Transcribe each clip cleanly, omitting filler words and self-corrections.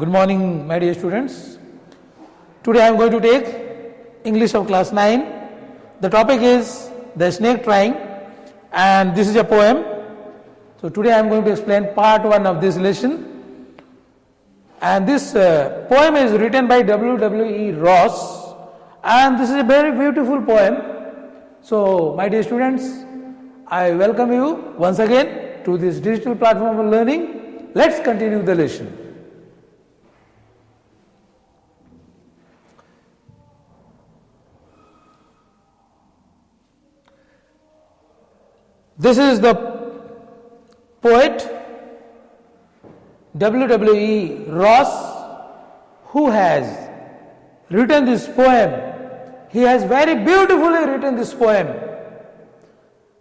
Good morning, my dear students. Today I am going to take English of class 9. The topic is the snake trying, and this is a poem. So today I am going to explain part 1 of this lesson. And this poem is written by W. Ross, and this is a very beautiful poem. So my dear students, I welcome you once again to this digital platform of learning. Let's continue the lesson. This is the poet W. Ross, who has written this poem. He has very beautifully written this poem.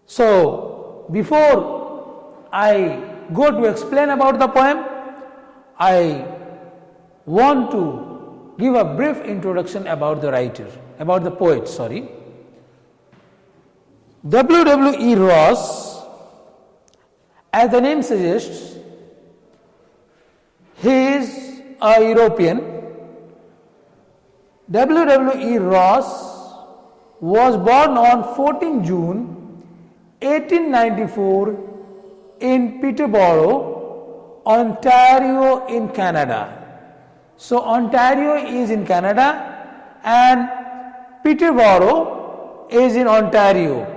So, before I go to explain about the poem, I want to give a brief introduction about the writer, about the poet, W. Ross, as the name suggests, he is a European. W. Ross was born on 14 June 1894 in Peterborough, Ontario in Canada. So Ontario is in Canada and Peterborough is in Ontario.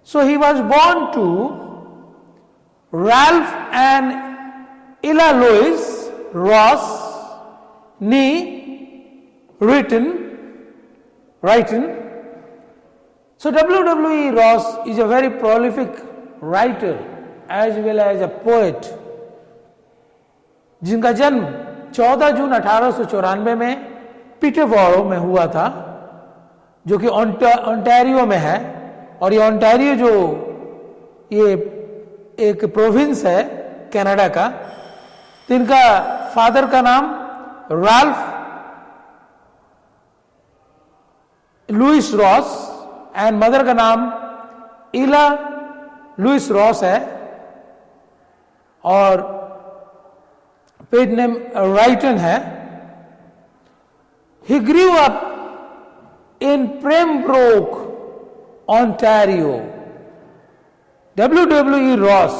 So he was born to Ralph and Ella Louise Ross, nee Wrighton. So W. Ross is a very prolific writer as well as a poet, जिनका जन्म 14 जून 1894 में पीटरबोरो में हुआ था, जो कि Ontario में है. और ये ओंटारियो जो ये एक प्रोविंस है कनाडा का, तो इनका फादर का नाम Ralph Louis Ross and mother का नाम इला लुइस रॉस है, और पेट नेम राइटन है. He grew up in Pembroke, Ontario. W. Ross,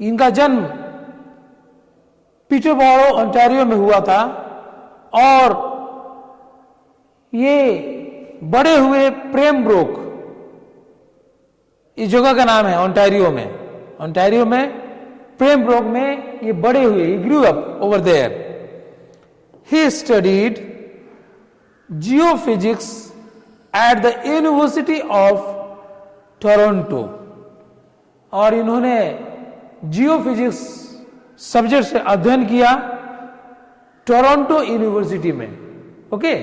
इनका जन्म पीटरबोरो ओंटारियो में हुआ था, और ये बड़े हुए प्रेमब्रोक, इस जगह का नाम है ओंटारियो में प्रेमब्रोक में ये बड़े हुए. He grew up over there. He studied geophysics at the University of Toronto, और इन्होंने जियोफिजिक्स सब्जेक्ट से अध्ययन किया टोरंटो यूनिवर्सिटी में. ओके,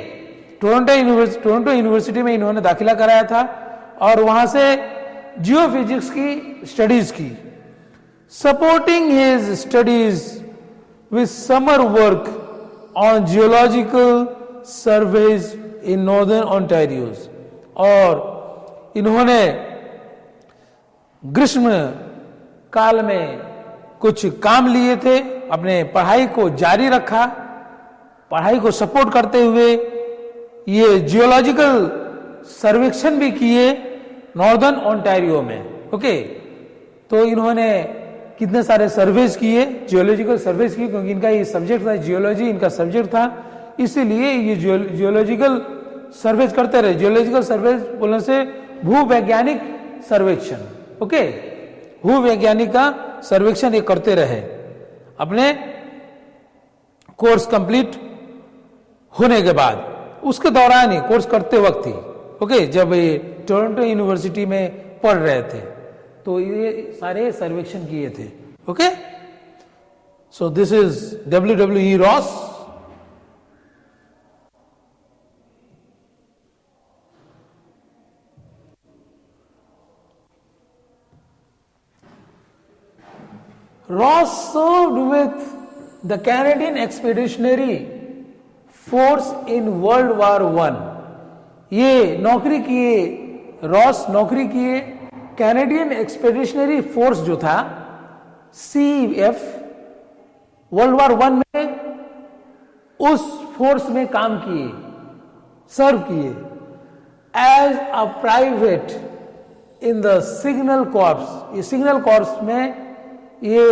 टोरंटो यूनिवर्सिटी में इन्होंने दाखिला कराया था और वहां से जियोफिजिक्स की स्टडीज की. Supporting his studies with summer work on geological surveys in northern Ontario's, और इन्होंने ग्रीष्म काल में कुछ काम लिए थे, अपने पढ़ाई को जारी रखा, पढ़ाई को सपोर्ट करते हुए ये जियोलॉजिकल सर्वेक्षण भी किए नॉर्दर्न ओंटारियो में. ओके, तो इन्होंने कितने सारे सर्वेज किए, जियोलॉजिकल सर्वेज किए, क्योंकि इनका ये सब्जेक्ट था, जियोलॉजी इनका सब्जेक्ट था, इसीलिए ये जियोलॉजिकल सर्वेज करते रहे. जियोलॉजिकल सर्वेज बोलने से भूवैज्ञानिक सर्वेक्षण. ओके, भूवैज्ञानिक का सर्वेक्षण ये करते रहे अपने कोर्स कंप्लीट होने के बाद. उसके दौरान ही, कोर्स करते वक्त ही, ओके, जब ये टोरंटो यूनिवर्सिटी में पढ़ रहे थे, तो ये सारे सर्वेक्षण किए थे. Okay, so this is W. Ross. Ross served with the Canadian Expeditionary Force in World War I. ये नौकरी किए, रॉस नौकरी किए कैनेडियन एक्सपेडिशनरी फोर्स जो था CEF वर्ल्ड वॉर 1 में उस फोर्स में काम किए, सर्व किए as a private in the signal corps. ये सिग्नल कॉर्प्स में ये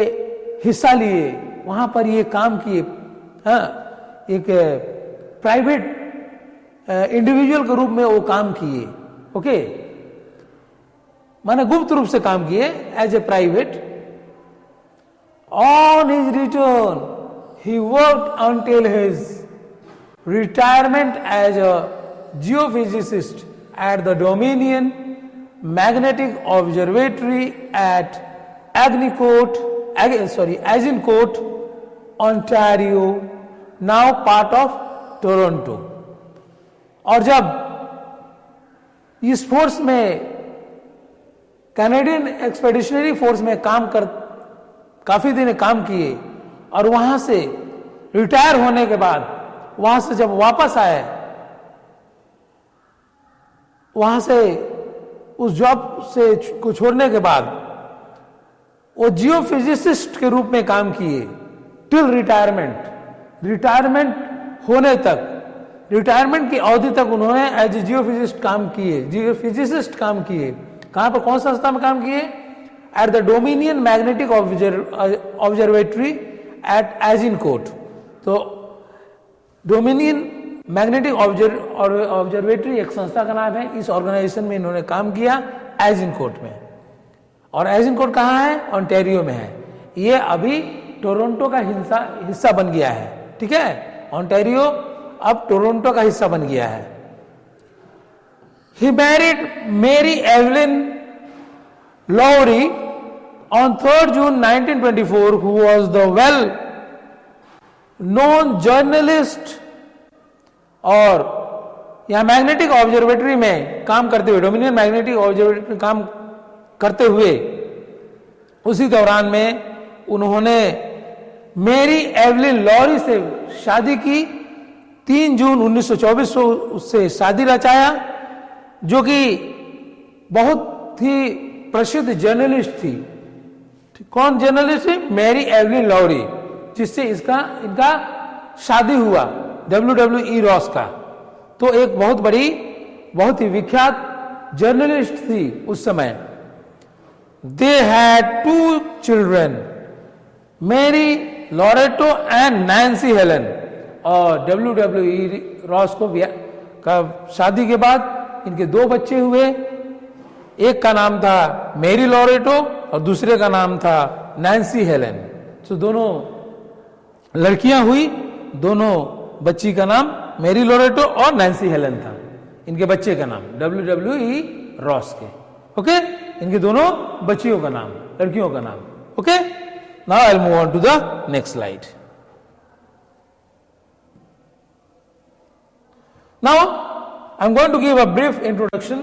हिस्सा लिए, वहां पर ये काम किए। हाँ, एक प्राइवेट इंडिविजुअल के रूप में वो काम किए। ओके, माने गुप्त रूप से काम किए as a private. On his return he worked until his retirement as a geophysicist at the Dominion Magnetic Observatory at Agincourt, Ontario, now part of Toronto. और जब इस फोर्स में, कैनेडियन एक्सपेडिशनरी फोर्स में काफी दिन काम किए और वहां से रिटायर होने के बाद, वहां से जब वापस आए, वहां से उस जॉब से को छोड़ने के बाद वो जियोफिजिसिस्ट के रूप में काम किए टिल रिटायरमेंट। रिटायरमेंट होने तक, रिटायरमेंट की अवधि तक उन्होंने एज ए जियोफिजिस्ट काम किए, जियोफिजिसिस्ट काम किए। कहां पर, कौन सा संस्था में काम किए? At the Dominion Magnetic Observatory at Agincourt. तो डोमिनियन मैग्नेटिक ऑब्जर्वेटरी एक संस्था का नाम है। इस ऑर्गेनाइजेशन में इन्होंने काम किया एजिनकोट में। और एजिनकोट कहां है? ओंटारियो में है। ये अभी टोरंटो का हिस्सा बन गया है। ठीक है, ओंटारियो अब टोरंटो का हिस्सा बन गया है। He married Mary Evelyn Lowry on 3rd June 1924, who was the well-known journalist। और यहां मैग्नेटिक ऑब्जर्वेटरी में काम करते हुए, डोमिनियन मैग्नेटिक ऑब्जर्वेटरी में काम करते हुए उसी दौरान में उन्होंने मेरी एवलिन लॉरी से शादी की। 3 जून 1924 को उससे शादी रचाया, जो कि बहुत ही प्रसिद्ध जर्नलिस्ट थी। कौन जर्नलिस्ट थी? मेरी एवलिन लॉरी, जिससे इनका शादी हुआ, WWE रॉस का। तो एक बहुत बड़ी, बहुत ही विख्यात जर्नलिस्ट थी उस समय। दे हैड 2 चिल्ड्रन, मेरी लॉरेटो एंड नैन्सी हेलन। और WWE रॉस को शादी के बाद इनके 2 बच्चे हुए। एक का नाम था मेरी लॉरेटो और दूसरे का नाम था नैन्सी हेलन। तो दोनों लड़कियां हुई, दोनों बच्ची का नाम मेरी लॉरेटो और नैन्सी हेलन था, इनके बच्चे का नाम WWE रॉस के। ओके, इनके दोनों बच्चियों का नाम, लड़कियों का नाम। Okay, now I will move on to the next slide. Now, I am going to give a brief introduction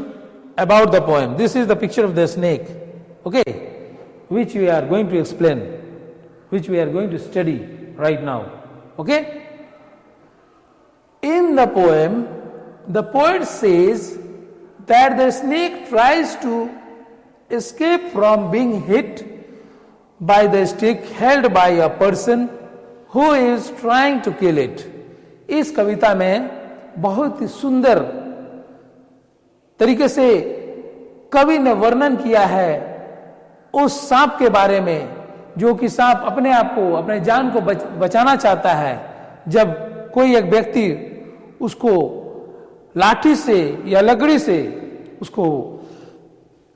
about the poem. This is the picture of the snake, okay, which we are going to explain, which we are going to study right now, okay. In the poem, the poet says that the snake tries to escape from being hit by the stick held by a person who is trying to kill it. इस कविता में बहुत ही सुंदर तरीके से कवि ने वर्णन किया है उस सांप के बारे में, जो कि सांप अपने आप को, अपने जान को बचाना चाहता है। जब कोई एक व्यक्ति उसको लाठी से या लकड़ी से उसको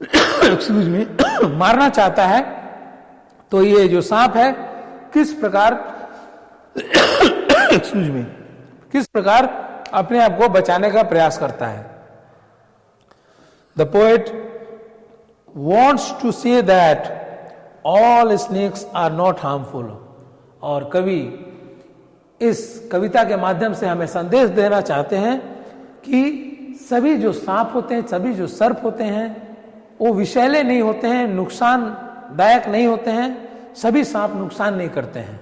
एक्सक्यूज मी मारना चाहता है, तो ये जो सांप है किस प्रकार एक्सक्यूज मी किस प्रकार अपने आप को बचाने का प्रयास करता है। The poet wants to say that all snakes are not harmful. और कवि इस कविता के माध्यम से हमें संदेश देना चाहते हैं कि सभी जो सांप होते हैं, सभी जो सर्प होते हैं, वो विषैले नहीं होते हैं, नुकसानदायक नहीं होते हैं। सभी सांप नुकसान नहीं करते हैं।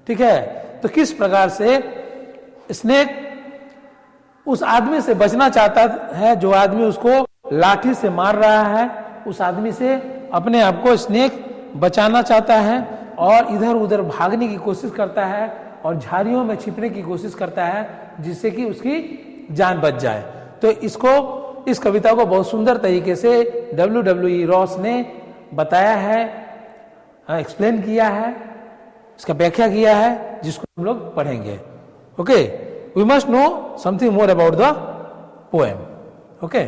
ठीक है, तो किस प्रकार से स्नेक उस आदमी से बचना चाहता है जो आदमी उसको लाठी से मार रहा है, उस आदमी से अपने आप को स्नेक बचाना चाहता है। और इधर उधर भागने की कोशिश करता है और झाड़ियों में छिपने की कोशिश करता है जिससे कि उसकी जान बच जाए। तो इस कविता को बहुत सुंदर तरीके से W.E. रॉस ने बताया है, एक्सप्लेन किया है, इसका व्याख्या किया है, जिसको हम लोग पढ़ेंगे। Okay, we must know something more about the poem. Okay,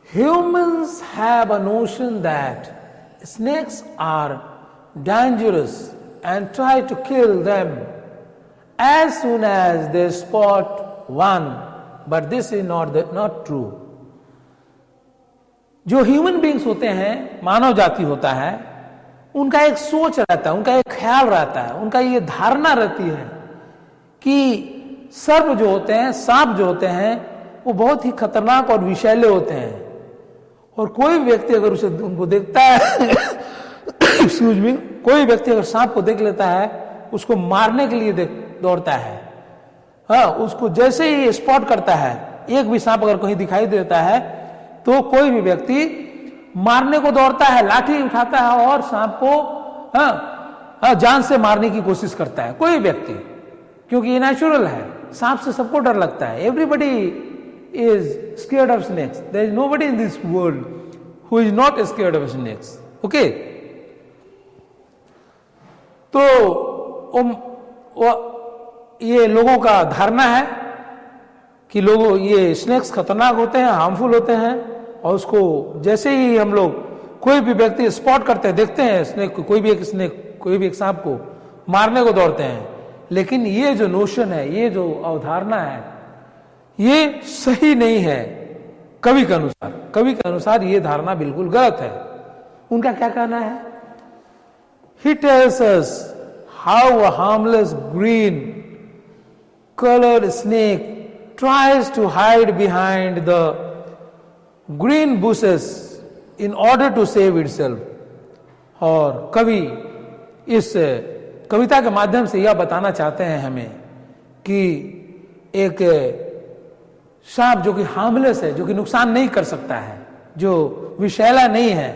humans have a notion that snakes are dangerous and try to kill them as soon as they spot one, but this is not true. जो human beings होते हैं, मानव जाति होता है, उनका एक सोच रहता है, उनका एक ख्याल रहता है, उनका ये धारणा रहती है कि सर्प जो होते हैं, सांप जो होते हैं, वो बहुत ही खतरनाक और विषैले होते हैं। और कोई व्यक्ति अगर उनको देखता है एक्सक्यूज मी, कोई व्यक्ति अगर सांप को देख लेता है, उसको मारने के लिए दौड़ता है। हाँ, उसको जैसे ही स्पॉट करता है, एक भी सांप अगर कहीं दिखाई देता है तो कोई भी व्यक्ति मारने को दौड़ता है, लाठी उठाता है और सांप को जान से मारने की कोशिश करता है कोई व्यक्ति, क्योंकि ये नेचुरल है। सांप से सबको डर लगता है। Everybody is scared of snakes. There is nobody in this world who is not scared of snakes. Okay? तो ये लोगों का धारणा है कि लोगों ये स्नेक्स खतरनाक होते हैं, हार्मफुल होते हैं, और उसको जैसे ही हम लोग कोई भी व्यक्ति स्पॉट करते हैं, देखते हैं स्नेक को, कोई भी एक सांप को मारने को दौड़ते हैं। लेकिन ये जो नोशन है, ये जो अवधारणा है, ये सही नहीं है। कवि के अनुसार ये धारणा बिल्कुल गलत है। उनका क्या कहना है? He tells us how a harmless green colored snake tries to hide behind the green bushes in order to save itself. और कवि इस कविता के माध्यम से यह बताना चाहते हैं हमें कि एक सांप जो कि हार्मलेस है, जो कि नुकसान नहीं कर सकता है, जो विषैला नहीं है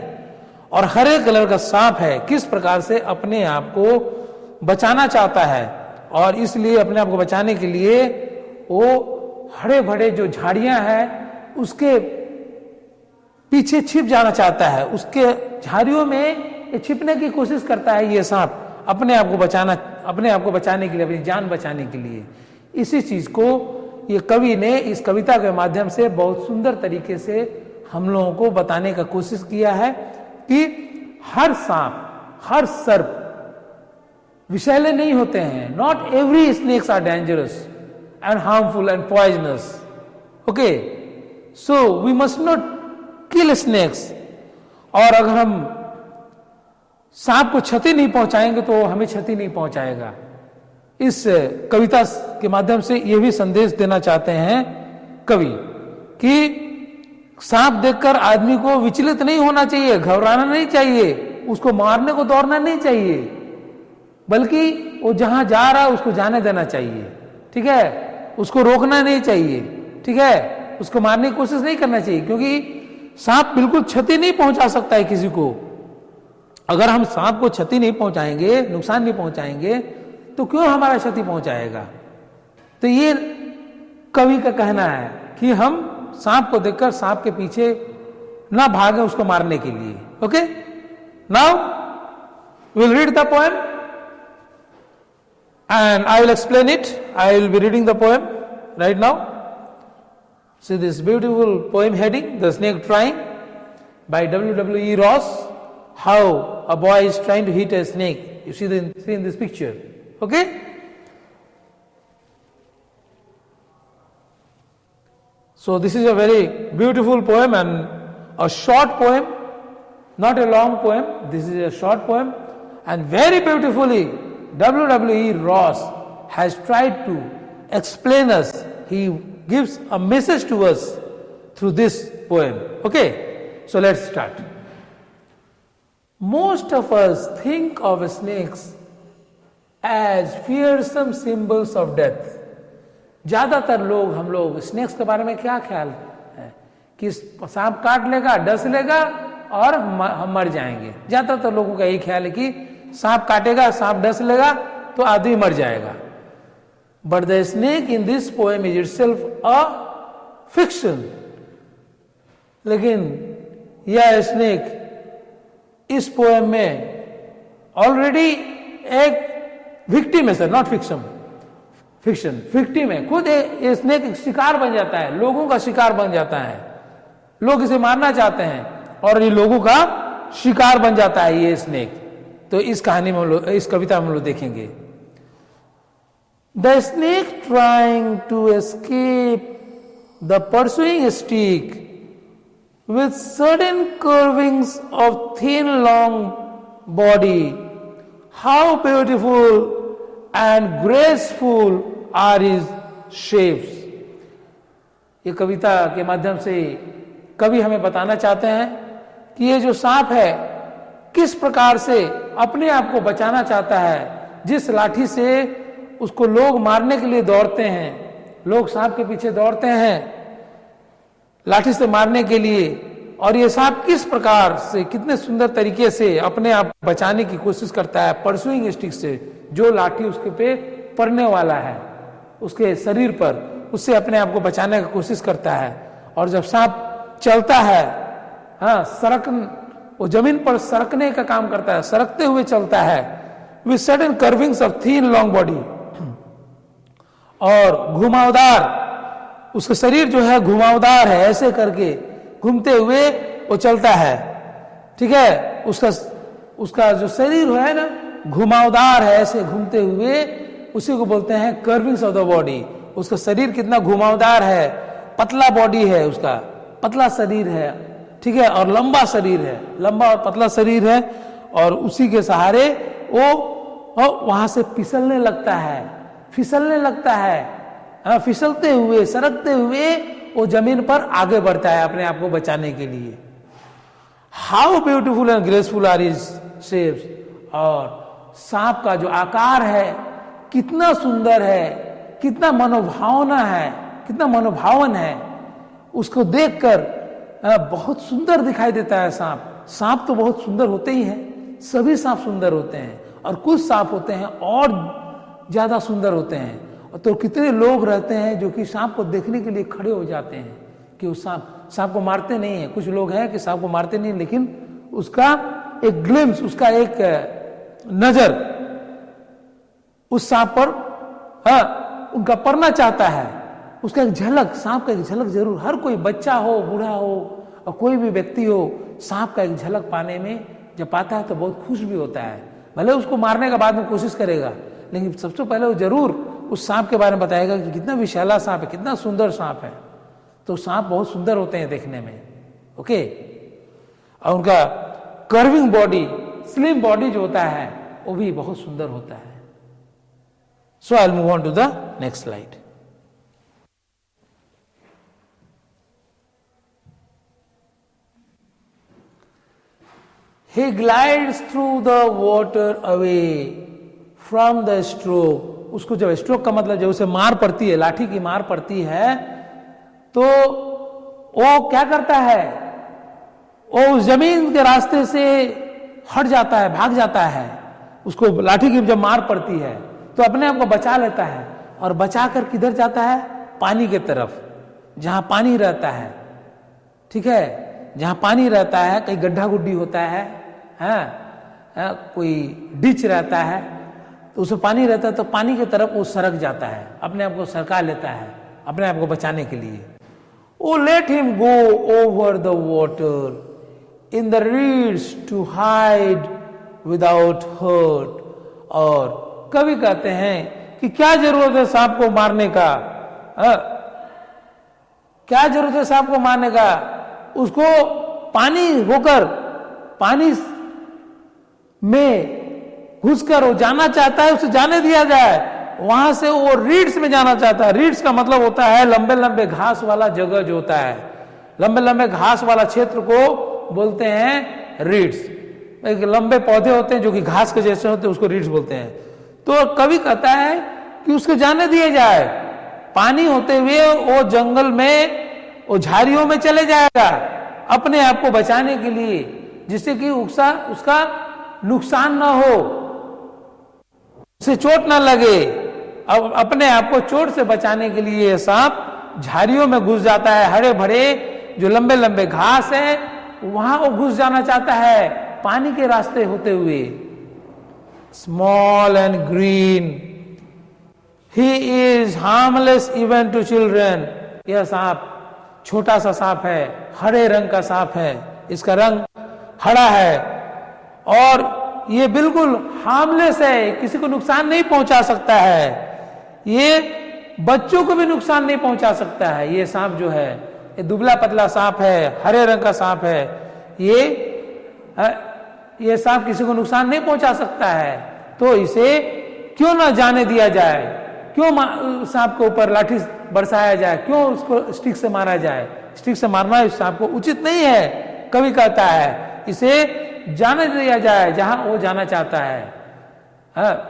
और हरे कलर का सांप है, किस प्रकार से अपने आप को बचाना चाहता है। और इसलिए अपने आप को बचाने के लिए वो हरे भरे जो झाड़ियां हैं उसके पीछे छिप जाना चाहता है, उसके झाड़ियों में छिपने की कोशिश करता है ये सांप, अपने आप को बचाने के लिए, अपनी जान बचाने के लिए। इसी चीज को ये कवि ने इस कविता के माध्यम से बहुत सुंदर तरीके से हम लोगों को बताने का कोशिश किया है कि हर सांप, हर सर्प विषैले नहीं होते हैं। Not every snakes are dangerous and harmful and poisonous. Okay, so we must not kill snakes. और अगर हम सांप को क्षति नहीं पहुंचाएंगे तो हमें क्षति नहीं पहुंचाएगा। इस कविता के माध्यम से यह भी संदेश देना चाहते हैं कवि कि सांप देखकर आदमी को विचलित नहीं होना चाहिए, घबराना नहीं चाहिए, उसको मारने को दौड़ना नहीं चाहिए, बल्कि वो जहां जा रहा है उसको जाने देना चाहिए। ठीक है, उसको रोकना नहीं चाहिए। ठीक है, उसको मारने की कोशिश नहीं करना चाहिए, क्योंकि सांप बिल्कुल क्षति नहीं पहुंचा सकता है किसी को। अगर हम सांप को क्षति नहीं पहुंचाएंगे, नुकसान नहीं पहुंचाएंगे, तो क्यों हमारा क्षति पहुंचाएगा। तो ये कवि का कहना है कि हम सांप को देखकर सांप के पीछे ना भागे उसको मारने के लिए। Okay, now we'll read the poem and I will explain it. I will be reading the poem right now. See this beautiful poem heading, The Snake Trying, by W.E. Ross. How a boy is trying to hit a snake. You see in this picture. Okay? So this is a very beautiful poem and a short poem, not a long poem. This is a short poem, and very beautifully W.E. Ross has tried to explain us. He gives a message to us through this poem. Okay, so let's start. Most of us think of snakes as fearsome symbols of death. ज्यादातर हम लोग snacks के बारे में क्या ख्याल है कि सांप काट लेगा, डस लेगा और हम मर जाएंगे। ज्यादातर लोगों का यही ख्याल है कि सांप काटेगा, सांप डस लेगा तो आदमी मर जाएगा। But the snake in this poem is itself a fiction. लेकिन यह स्नेक इस पोएम में ऑलरेडी एक विक्टिम है sir, not fiction, fiction victim है। खुद ये स्नेक एक शिकार बन जाता है, लोगों का शिकार बन जाता है। लोग इसे मारना चाहते हैं और ये लोगों का शिकार बन जाता है ये स्नेक। तो इस कहानी में हम लोग, इस कविता में हम लोग देखेंगे। The snake trying to escape the pursuing stick with sudden curvings of thin long body, how beautiful and graceful are his shapes। ये कविता के माध्यम से कवि हमें बताना चाहते हैं कि ये जो सांप है किस प्रकार से अपने आप को बचाना चाहता है। जिस लाठी से उसको लोग मारने के लिए दौड़ते हैं, लोग सांप के पीछे दौड़ते हैं लाठी से मारने के लिए, और ये सांप किस प्रकार से, कितने सुंदर तरीके से अपने आप बचाने की कोशिश करता है परसुइंग स्टिक से, जो लाठी उसके पे पड़ने वाला है उसके शरीर पर, उससे अपने आप को बचाने की कोशिश करता है। और जब सांप चलता है, हाँ, वो जमीन पर सरकने का काम करता है, सरकते हुए चलता है, with sudden curvings of thin long body, और घुमावदार, उसका शरीर जो है घुमावदार है, ऐसे करके घूमते हुए वो चलता है। ठीक है, उसका जो शरीर है ना घुमावदार है, ऐसे घूमते हुए, उसी को बोलते हैं कर्विंग्स ऑफ द बॉडी। उसका शरीर कितना घुमावदार है, पतला बॉडी है, उसका पतला शरीर है, ठीक है, और लंबा शरीर है, लंबा और पतला शरीर है, और उसी के सहारे वो वहां से फिसलने लगता है, फिसलने लगता है, फिसलते हुए, सरकते हुए वो जमीन पर आगे बढ़ता है अपने आप को बचाने के लिए। How beautiful and graceful are his shapes. और सांप का जो आकार है कितना सुंदर है, कितना मनोभावना है, कितना मनोभावन है, उसको देखकर बहुत सुंदर दिखाई देता है सांप। सांप तो बहुत सुंदर होते ही हैं, सभी सांप सुंदर होते हैं, और कुछ सांप होते हैं और ज्यादा सुंदर होते हैं। तो कितने लोग रहते हैं जो कि सांप को देखने के लिए खड़े हो जाते हैं कि उस सांप को मारते नहीं है। कुछ लोग हैं कि सांप को मारते नहीं, लेकिन उसका एक ग्लिम्स, उसका एक नजर उस सांप पर उनका पड़ना चाहता है, उसका एक झलक, सांप का एक झलक जरूर, हर कोई बच्चा हो, बूढ़ा हो, और कोई भी व्यक्ति हो, सांप का एक झलक पाने में जब पाता है तो बहुत खुश भी होता है। भले उसको मारने का बाद में कोशिश करेगा, लेकिन सबसे पहले वो जरूर उस सांप के बारे में बताएगा कि कितना विशाला सांप है, कितना सुंदर सांप है। तो सांप बहुत सुंदर होते हैं देखने में, ओके। और उनका कर्विंग बॉडी, स्लिम बॉडी जो होता है वो भी बहुत सुंदर होता है। So I will move on to the next slide. He glides through the water away from the stroke। उसको जब स्ट्रोक का मतलब जब उसे मार पड़ती है, लाठी की मार पड़ती है, तो वो क्या करता है, वो उस जमीन के रास्ते से हट जाता है, भाग जाता है। उसको लाठी की जब मार पड़ती है तो अपने आप को बचा लेता है, और बचाकर किधर जाता है, पानी के तरफ, जहां पानी रहता है। ठीक है, जहां पानी रहता है, कहीं गड्ढा गुड्डी होता है, कोई डिच रहता है, तो उसमें पानी रहता है, तो पानी की तरफ वो सरक जाता है, अपने आप को सरका लेता है अपने आप को बचाने के लिए। Oh let him go over the water in the reeds to hide without hurt. और कवि कहते हैं कि क्या जरूरत है सांप को मारने का, क्या जरूरत है सांप को मारने का, उसको पानी होकर, पानी में घुसकर वो जाना चाहता है, उसे जाने दिया जाए। वहां से वो रीड्स में जाना चाहता है। रीड्स का मतलब होता है लंबे लंबे घास वाला जगह जो होता है, लंबे लंबे घास वाला क्षेत्र को बोलते हैं रीड्स। एक लंबे पौधे होते हैं जो कि घास के जैसे होते हैं, उसको रीड्स बोलते हैं। तो कवि कहता है कि उसको जाने दिए जाए, पानी होते हुए वो जंगल में, वो झाड़ियों में चले जाएगा अपने आप को बचाने के लिए। जिससे कि उसका नुकसान ना हो, उसे चोट ना लगे। अब अपने आप को चोट से बचाने के लिए सांप झाड़ियों में घुस जाता है। हरे भरे जो लंबे लंबे घास है वहां वो घुस जाना चाहता है पानी के रास्ते होते हुए। Small and green, he is harmless even to children. यह सांप छोटा सा सांप है, हरे रंग का सांप है, इसका रंग हरा है और ये बिल्कुल हार्मलेस है, किसी को नुकसान नहीं पहुंचा सकता है। ये बच्चों को भी नुकसान नहीं पहुंचा सकता है। ये सांप जो है ये दुबला पतला सांप है, हरे रंग का सांप है। ये सांप किसी को नुकसान नहीं पहुंचा सकता है, तो इसे क्यों ना जाने दिया जाए, क्यों सांप के ऊपर लाठी बरसाया जाए, क्यों उसको स्टिक से मारा जाए। स्टिक से मारना इस सांप को उचित नहीं है, कवि कहता है। इसे जाने दिया जाए जहां वो जाना चाहता है।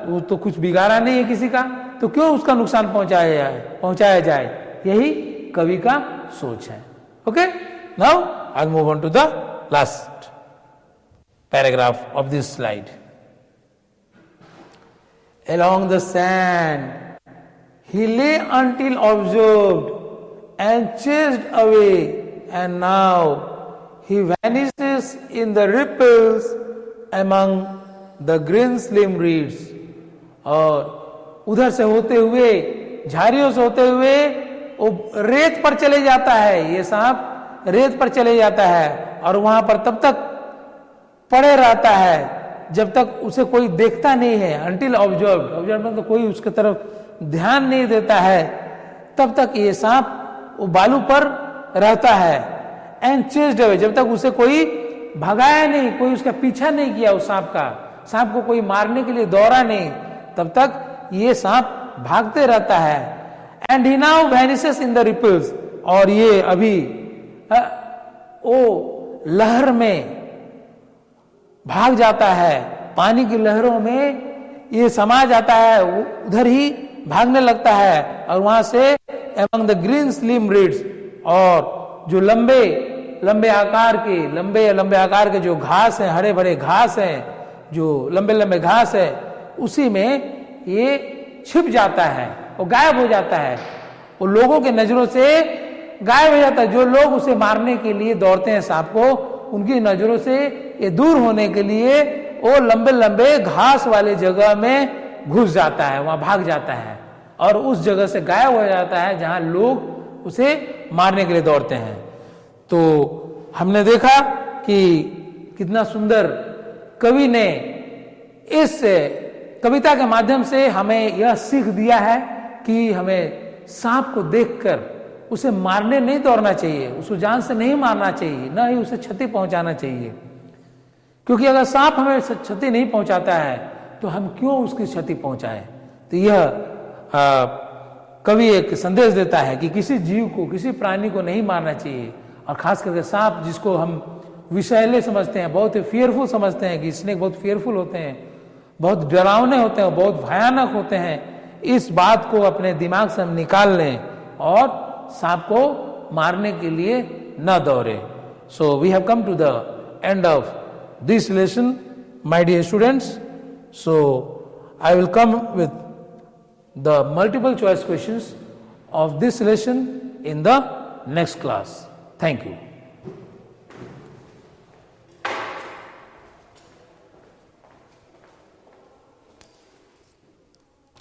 वो तो कुछ बिगाड़ा नहीं है किसी का, तो क्यों उसका नुकसान पहुंचाया जाए। यही कवि का सोच है। Okay, now I move on to the last paragraph of this slide. Along the sand he lay until observed and chased away, and now he vanishes in the ripples among the green slim reeds. और उधर से होते हुए, झाड़ियों से होते हुए वो रेत पर चले जाता है। ये सांप रेत पर चले जाता है और वहां पर तब तक पड़े रहता है जब तक उसे कोई देखता नहीं है। अंटिल ऑब्जर्व्ड, ऑब्जर्व मतलब कोई उसके तरफ ध्यान नहीं देता है, तब तक ये सांप वो बालू पर रहता है। एंड चेस्ड अवे, जब तक उसे कोई भगाया नहीं, कोई उसका पीछा नहीं किया उस सांप को कोई मारने के लिए दौड़ा नहीं, तब तक ये सांप भागते रहता है। And he now vanishes in the ripples, और ये अभी वो लहर में भाग जाता है, पानी की लहरों में ये समा जाता है, उधर ही भागने लगता है। और वहां से among the green slim reads, और जो लंबे आकार के जो घास हैं, हरे भरे घास हैं, जो लंबे घास है, उसी में ये छिप जाता है, वो गायब हो जाता है, वो लोगों के नजरों से गायब हो जाता है। जो लोग उसे मारने के लिए दौड़ते हैं सांप को, उनकी नजरों से ये दूर होने के लिए वो लंबे घास वाले जगह में घुस जाता है, वहां भाग जाता है और उस जगह से गायब हो जाता है जहां लोग उसे मारने के लिए दौड़ते हैं। तो हमने देखा कि कितना सुंदर कवि ने इस कविता के माध्यम से हमें यह सीख दिया है कि हमें सांप को देखकर उसे मारने नहीं दौड़ना चाहिए, उसको जान से नहीं मारना चाहिए, न ही उसे क्षति पहुंचाना चाहिए। क्योंकि अगर सांप हमें क्षति नहीं पहुंचाता है तो हम क्यों उसकी क्षति पहुंचाएं। तो यह कवि एक संदेश देता है कि किसी जीव को, किसी प्राणी को नहीं मारना चाहिए, और खास करके सांप जिसको हम विषैले समझते हैं, बहुत ही फियरफुल समझते हैं कि स्नेक बहुत फियरफुल होते हैं, बहुत डरावने होते हैं, बहुत भयानक होते हैं। इस बात को अपने दिमाग से हम निकाल लें और सांप को मारने के लिए न दौड़े। So we have come to the end of this lesson, my dear students. So I will come with the multiple choice questions of this lesson in the next class. Thank you.